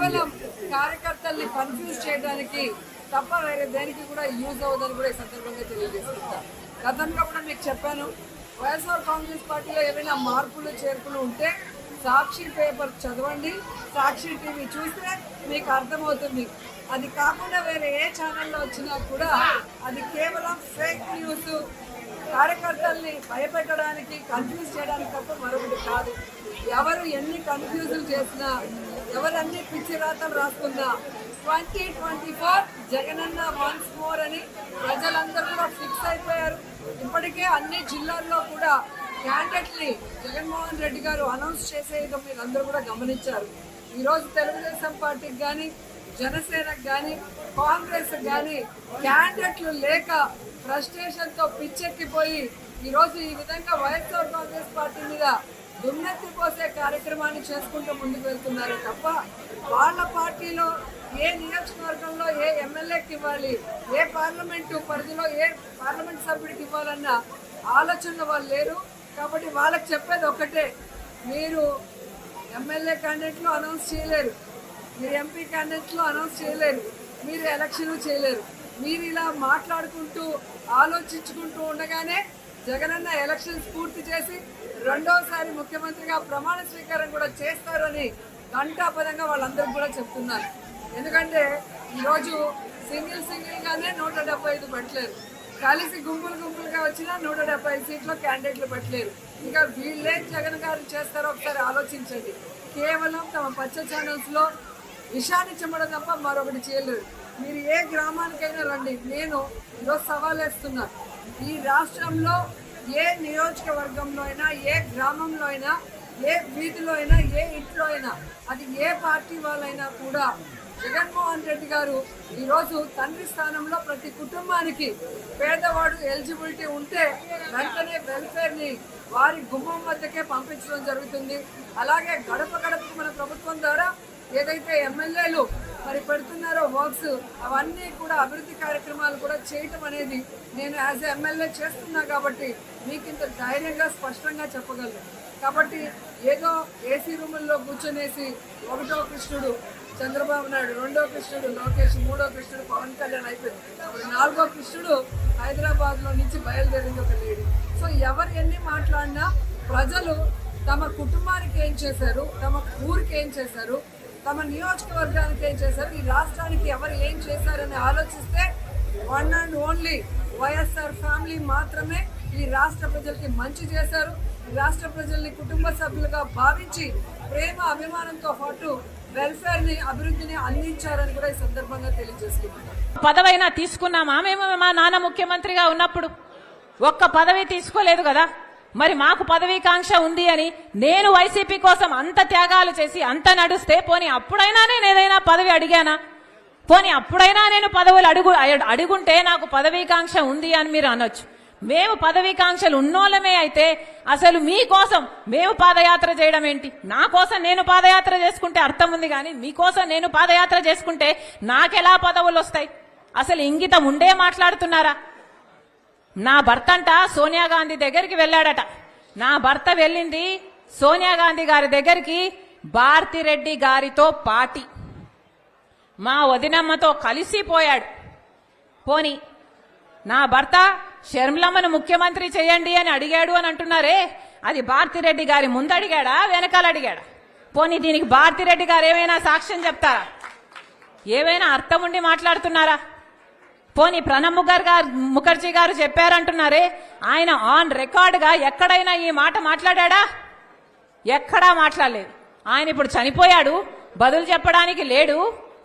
కేవలం కార్యకర్తల్ని కన్ఫ్యూజ్ చేయడానికి తప్ప వేరే దేనికి కూడా యూజ్ అవ్వదని కూడా ఈ సందర్భంగా తెలియజేస్తున్నా. గతంలో కూడా మీకు చెప్పాను, వైఎస్ఆర్ కాంగ్రెస్ పార్టీలో ఏమైనా మార్పులు చేర్పులు ఉంటే సాక్షి పేపర్ చదవండి, సాక్షి టీవీ చూస్తే మీకు అర్థమవుతుంది. అది కాకుండా వేరే ఏ ఛానల్లో వచ్చినా కూడా అది కేవలం ఫేక్ న్యూస్, కార్యకర్తల్ని భయపెట్టడానికి, కన్ఫ్యూజ్ చేయడానికి తప్ప మరొకటి కాదు. ఎవరు ఎన్ని కన్ఫ్యూజన్ చేసినా, ఎవరన్నీ పిచ్చి రాతలు రాసుకున్నా 2024 జగనన్న వన్స్ మోర్ అని ప్రజలందరూ కూడా ఫిక్స్ అయిపోయారు. ఇప్పటికే అన్ని జిల్లాల్లో కూడా క్యాండిడేట్ని జగన్మోహన్ రెడ్డి గారు అనౌన్స్ చేసేయడం మీరు అందరూ కూడా గమనించారు. ఈరోజు తెలుగుదేశం పార్టీకి కానీ, జనసేనకు కానీ, కాంగ్రెస్ కానీ క్యాండిడేట్లు లేక ఫ్రస్ట్రేషన్తో పిచ్చెక్కిపోయి ఈరోజు ఈ విధంగా వైఎస్ఆర్ కాంగ్రెస్ పార్టీ మీద దుమ్మెత్తి పోసే కార్యక్రమాన్ని చేసుకుంటూ ముందుకు వెళ్తున్నారు తప్ప వాళ్ళ పార్టీలో ఏ నియోజకవర్గంలో ఏ ఎమ్మెల్యేకి ఇవ్వాలి, ఏ పార్లమెంటు పరిధిలో ఏ పార్లమెంట్ సభ్యుడికి ఇవ్వాలన్న ఆలోచన వాళ్ళు లేరు. కాబట్టి వాళ్ళకి చెప్పేది ఒక్కటే, మీరు ఎమ్మెల్యే క్యాండిడేట్లు అనౌన్స్ చేయలేరు, మీరు ఎంపీ క్యాండిడేట్లు అనౌన్స్ చేయలేరు, మీరు ఎలక్షన్ చేయలేరు. మీరు ఇలా మాట్లాడుకుంటూ ఆలోచించుకుంటూ ఉండగానే జగనన్న ఎలక్షన్స్ పూర్తి చేసి రెండోసారి ముఖ్యమంత్రిగా ప్రమాణ స్వీకారం కూడా చేస్తారు అని ఘంటాపదంగా వాళ్ళందరికీ కూడా చెప్తున్నారు. ఎందుకంటే ఈరోజు సింగిల్గానే 175 పెట్టలేరు, కలిసి గుంపులుగా వచ్చినా 175 సీట్లో క్యాండిడేట్లు పెట్టలేరు. ఇక వీళ్ళేం జగన్ గారు చేస్తారో ఒకసారి ఆలోచించండి. కేవలం తమ పచ్చ ఛానల్స్లో విషాన్ని చెమ్మడం తప్ప మరొకటి చేయలేరు. మీరు ఏ గ్రామానికైనా రండి, నేను ఈరోజు సవాల్ వేస్తున్నా. ఈ రాష్ట్రంలో ఏ నియోజకవర్గంలో అయినా, ఏ గ్రామంలో అయినా, ఏ వీధిలో అయినా, ఏ ఇంట్లో అయినా, అది ఏ పార్టీ వాళ్ళైనా కూడా జగన్మోహన్ రెడ్డి గారు ఈరోజు తండ్రి స్థానంలో ప్రతి కుటుంబానికి పేదవాడు ఎలిజిబిలిటీ ఉంటే వెంటనే వెల్ఫేర్ని వారి గుమ్మం వద్దకే పంపించడం జరుగుతుంది. అలాగే గడప గడపకు మన ప్రభుత్వం ద్వారా ఏదైతే ఎమ్మెల్యేలు మరి పెడుతున్నారో వర్క్స్, అవన్నీ కూడా అభివృద్ధి కార్యక్రమాలు కూడా చేయటం అనేది నేను యాజ్ ఎమ్మెల్యే చేస్తున్నా కాబట్టి మీకు ఇంత ధైర్యంగా స్పష్టంగా చెప్పగలను. కాబట్టి ఏదో ఏసీ రూముల్లో కూర్చొనేసి ఒకటో కృష్ణుడు చంద్రబాబు నాయుడు, రెండో కృష్ణుడు లోకేష్, మూడో కృష్ణుడు పవన్ కళ్యాణ్ అయిపోయింది. ఇప్పుడు నాలుగో కృష్ణుడు హైదరాబాద్లో నుంచి బయలుదేరింది ఒక లేడీ. సో ఎవరు ఎన్ని మాట్లాడినా ప్రజలు తమ కుటుంబానికి ఏం చేశారు, తమ ఊరికి ఏం చేశారు, తమ నియోజకవర్గానికి ఏం చేశారు, ఈ రాష్ట్రానికి ఎవరు ఏం చేశారని ఆలోచిస్తే one and only YSR family మాత్రమే ఈ రాష్ట్ర ప్రజలకి మంచి చేశారు. ఈ రాష్ట్ర ప్రజల్ని కుటుంబ సభ్యులుగా భావించి ప్రేమ అభిమానంతో పాటు వెల్ఫేర్ ని, అభివృద్ధిని అందించారని కూడా ఈ సందర్భంగా తెలియజేసుకుంటున్నాం. పదవైనా తీసుకున్నామా? మేము మా నాన్న ముఖ్యమంత్రిగా ఉన్నప్పుడు ఒక్క పదవి తీసుకోలేదు కదా. మరి మాకు పదవీకాంక్ష ఉంది అని నేను వైసీపీ కోసం అంత త్యాగాలు చేసి అంత నడుస్తే పోనీ అప్పుడైనా నేను ఏదైనా పదవి అడిగానా? పోనీ అప్పుడైనా నేను పదవులు అడుగుంటే నాకు పదవీకాంక్ష ఉంది అని మీరు అనొచ్చు. మేము పదవీకాంక్షలు ఉన్నోళ్ళమే అయితే అసలు మీకోసం మేము పాదయాత్ర చేయడం ఏంటి? నా కోసం నేను పాదయాత్ర చేసుకుంటే అర్థం ఉంది, కానీ మీకోసం నేను పాదయాత్ర చేసుకుంటే నాకెలా పదవులు వస్తాయి? అసలు ఇంగితం ఉండే మాట్లాడుతున్నారా? నా భర్త అంట సోనియా గాంధీ దగ్గరికి వెళ్ళాడట. నా భర్త వెళ్ళింది సోనియా గాంధీ గారి దగ్గరికి భారతిరెడ్డి గారితో పాటి మా వదినమ్మతో కలిసిపోయాడు. పోని నా భర్త షర్మిలమ్మను ముఖ్యమంత్రి చేయండి అని అడిగాడు అని అంటున్నారే, అది భారతిరెడ్డి గారి ముందు అడిగాడా, వెనకాల అడిగాడా? పోనీ దీనికి భారతిరెడ్డి గారు ఏమైనా సాక్ష్యం చెప్తారా? ఏమైనా అర్థం ఉండి మాట్లాడుతున్నారా? పోనీ ప్రణబ్ ముఖర్జీ గారు చెప్పారంటున్నారే, ఆయన ఆన్ రికార్డ్ గా ఎక్కడైనా ఈ మాట మాట్లాడా? ఎక్కడా మాట్లాడలేదు. ఆయన ఇప్పుడు చనిపోయాడు, బదులు చెప్పడానికి లేడు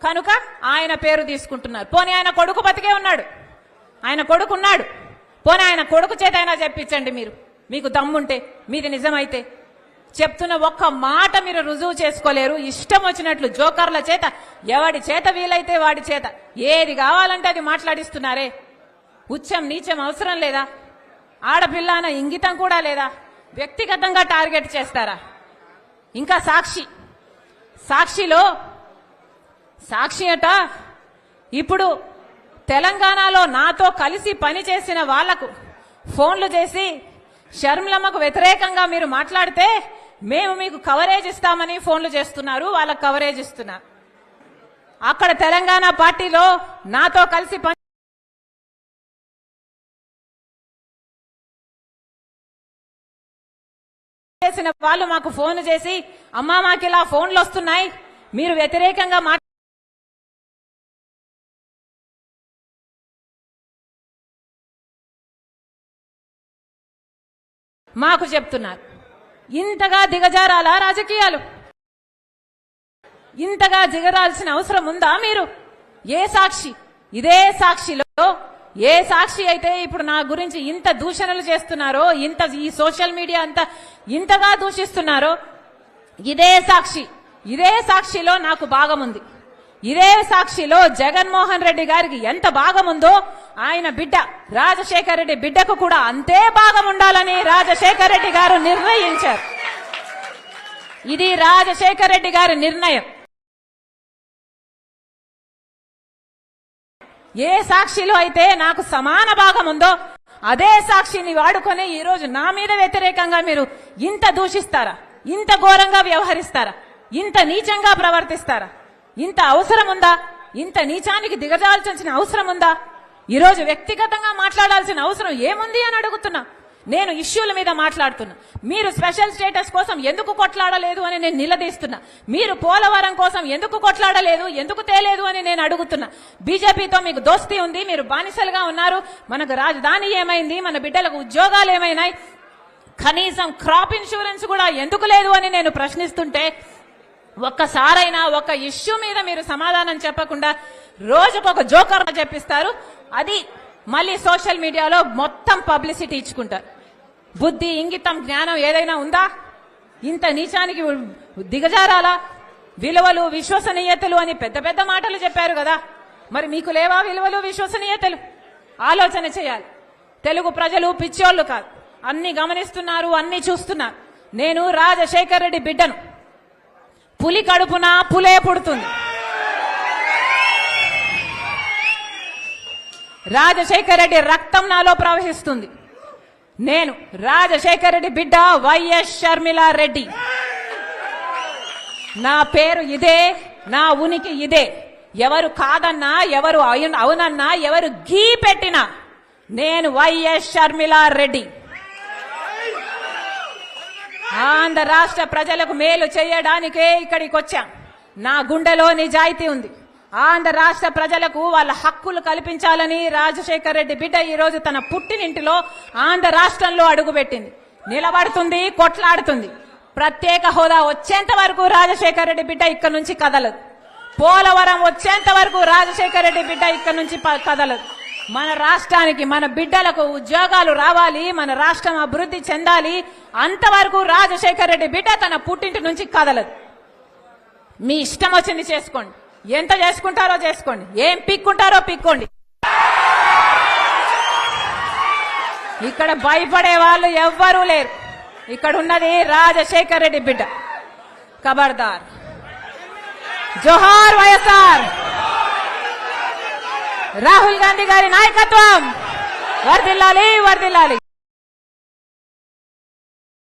కనుక ఆయన పేరు తీసుకుంటున్నారు. పోనీ ఆయన కొడుకు బతికే ఉన్నాడు, ఆయన కొడుకు ఉన్నాడు. పోనీ ఆయన కొడుకు చేత అయినా చెప్పించండి మీరు, మీకు దమ్ముంటే, మీది నిజమైతే. చెప్తున్న ఒక్క మాట మీరు రుజువు చేసుకోలేరు. ఇష్టం వచ్చినట్లు జోకర్ల చేత, ఎవడి చేత వీలైతే వాడి చేత ఏది కావాలంటే అది మాట్లాడిస్తున్నారే. ఉచ్చం నీచం అవసరం లేదా? ఆడపిల్ల అన్న ఇంగితం కూడా లేదా? వ్యక్తిగతంగా టార్గెట్ చేస్తారా? ఇంకా సాక్షి అట ఇప్పుడు తెలంగాణలో నాతో కలిసి పనిచేసిన వాళ్లకు ఫోన్లు చేసి షర్మిలమ్మకు వ్యతిరేకంగా మీరు మాట్లాడితే మేము మీకు కవరేజ్ ఇస్తామని ఫోన్లు చేస్తున్నారు, వాళ్ళకు కవరేజ్ ఇస్తున్నారు. అక్కడ తెలంగాణ పార్టీలో నాతో కలిసి చేసిన వాళ్ళు మాకు ఫోన్ చేసి అమ్మా మాకు ఇలా ఫోన్లు వస్తున్నాయి, మీరు వ్యతిరేకంగా మాకు చెప్తున్నారు. ఇంతగా దిగజారాలా రాజకీయాలు? ఇంతగా దిగరాల్సిన అవసరం ఉందా మీరు? ఏ సాక్షి, ఇదే సాక్షిలో ఏ సాక్షి అయితే ఇప్పుడు నా గురించి ఇంత దూషణలు చేస్తున్నారో, ఇంత ఈ సోషల్ మీడియా అంతా ఇంతగా దూషిస్తున్నారో, ఇదే సాక్షిలో నాకు భాగం ఉంది. ఇదే సాక్షిలో జగన్మోహన్ రెడ్డి గారికి ఎంత భాగం ఉందో ఆయన బిడ్డ రాజశేఖర్ రెడ్డి బిడ్డకు కూడా అంతే భాగం ఉండాలని రాజశేఖర్ రెడ్డి గారు నిర్ణయించారు. ఇది రాజశేఖర్ రెడ్డి గారి నిర్ణయం. ఏ సాక్షిలో అయితే నాకు సమాన భాగం ఉందో అదే సాక్షిని వాడుకొని ఈ రోజు నా మీద వ్యతిరేకంగా మీరు ఇంత దూషిస్తారా? ఇంత ఘోరంగా వ్యవహరిస్తారా? ఇంత నీచంగా ప్రవర్తిస్తారా? ఇంత అవసరం ఉందా? ఇంత నీచానికి దిగజాల్చాల్సిన అవసరం ఉందా? ఈ రోజు వ్యక్తిగతంగా మాట్లాడాల్సిన అవసరం ఏముంది అని అడుగుతున్నా. నేను ఇష్యూల మీద మాట్లాడుతున్నా. మీరు స్పెషల్ స్టేటస్ కోసం ఎందుకు కొట్లాడలేదు అని నేను నిలదీస్తున్నా. మీరు పోలవరం కోసం ఎందుకు కొట్లాడలేదు, ఎందుకు తేలేదు అని నేను అడుగుతున్నా. బీజేపీతో మీకు దోస్తీ ఉంది, మీరు బానిసలుగా ఉన్నారు. మనకు రాజధాని ఏమైంది, మన బిడ్డలకు ఉద్యోగాలు ఏమైనాయి, కనీసం క్రాప్ ఇన్సూరెన్స్ కూడా ఎందుకు లేదు అని నేను ప్రశ్నిస్తుంటే ఒక్కసారైనా ఒక ఇష్యూ మీద మీరు సమాధానం చెప్పకుండా రోజుకొక జోకర్ చెప్పిస్తారు. అది మళ్ళీ సోషల్ మీడియాలో మొత్తం పబ్లిసిటీ ఇచ్చుకుంటారు. బుద్ధి, ఇంగితం, జ్ఞానం ఏదైనా ఉందా? ఇంత నీచానికి దిగజారాలా? విలువలు, విశ్వసనీయతలు అని పెద్ద పెద్ద మాటలు చెప్పారు కదా, మరి మీకు లేవా విలువలు, విశ్వసనీయతలు? ఆలోచన చేయాలి. తెలుగు ప్రజలు పిచ్చోళ్లు కాదు, అన్ని గమనిస్తున్నారు, అన్ని చూస్తున్నారు. నేను రాజశేఖర్ రెడ్డి బిడ్డను. పులి కడుపున పులే పుడుతుంది. రాజశేఖర్ రెడ్డి రక్తం నాలో ప్రవహిస్తుంది. నేను రాజశేఖర్ రెడ్డి బిడ్డ వైఎస్ షర్మిలారెడ్డి. నా పేరు ఇదే, నా ఉనికి ఇదే. ఎవరు కాదన్నా, ఎవరు అవునన్నా, ఎవరు గీ పెట్టినా నేను వైఎస్ షర్మిలారెడ్డి. ఆంధ్ర రాష్ట్ర ప్రజలకు మేలు చేయడానికే ఇక్కడికి వచ్చాం. నా గుండెలో నిజాయితీ ఉంది. ఆంధ్ర రాష్ట్ర ప్రజలకు వాళ్ళ హక్కులు కల్పించాలని రాజశేఖర్ రెడ్డి బిడ్డ ఈ రోజు తన పుట్టినింటిలో ఆంధ్ర రాష్ట్రంలో అడుగుపెట్టింది. నిలబడుతుంది, కొట్లాడుతుంది. ప్రత్యేక హోదా వచ్చేంత వరకు రాజశేఖర్ రెడ్డి బిడ్డ ఇక్కడ నుంచి కదలదు. పోలవరం వచ్చేంత వరకు రాజశేఖర్ రెడ్డి బిడ్డ ఇక్కడ నుంచి కదలదు. మన రాష్ట్రానికి, మన బిడ్డలకు ఉద్యోగాలు రావాలి, మన రాష్ట్రం అభివృద్ధి చెందాలి. అంతవరకు రాజశేఖర్ రెడ్డి బిడ్డ తన పుట్టింటి నుంచి కదలదు. మీ ఇష్టం వచ్చింది చేసుకోండి, ఎంత చేసుకుంటారో చేసుకోండి, ఏం పిక్కుంటారో పిక్కోండి. ఇక్కడ భయపడే వాళ్ళు ఎవ్వరూ లేరు. ఇక్కడ ఉన్నది రాజశేఖర్ రెడ్డి బిడ్డ. ఖబర్దార్. జోహార్ వైఎస్ఆర్. రాహుల్ గాంధీ గారి నాయకత్వం వర్ధిల్లాలి, వర్ధిల్లాలి.